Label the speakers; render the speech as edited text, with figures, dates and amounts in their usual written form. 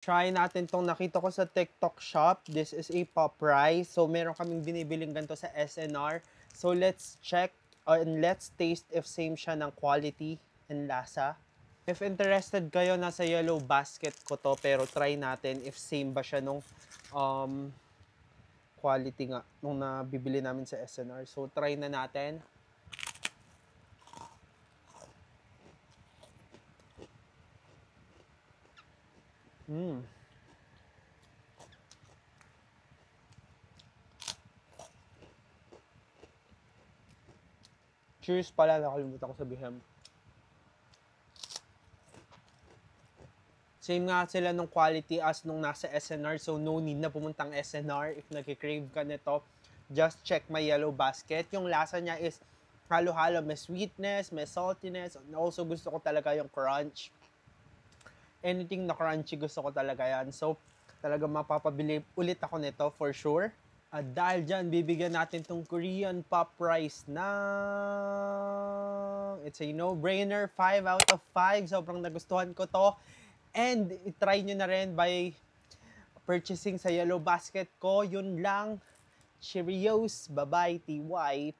Speaker 1: Try natin tong nakita ko sa TikTok shop. This is a pop rice. So, meron kaming binibiling ganito sa SNR. So, let's check and let's taste if same siya ng quality and lasa. If interested kayo, nasa yellow basket ko to. Pero try natin if same ba siya nung quality nga nung nabibili namin sa SNR. So, try na natin. Cheers pala, nakalimutan ko sabihin. Same nga sila nung quality as nung nasa SNR. So, no need na pumuntang SNR if nag-crave ka nito. Just check my yellow basket. Yung lasa niya is halo-halo. May sweetness, may saltiness. And also, gusto ko talaga yung crunch. Anything na crunchy, gusto ko talaga yan. So, talaga mapapabili ulit ako nito for sure. At dahil dyan, bibigyan natin tong Korean pop rice ng... It's a no-brainer, 5 out of 5. Sobrang nagustuhan ko to. And try nyo na rin by purchasing sa yellow basket ko. Yun lang. Cheerios. Bye-bye, TY.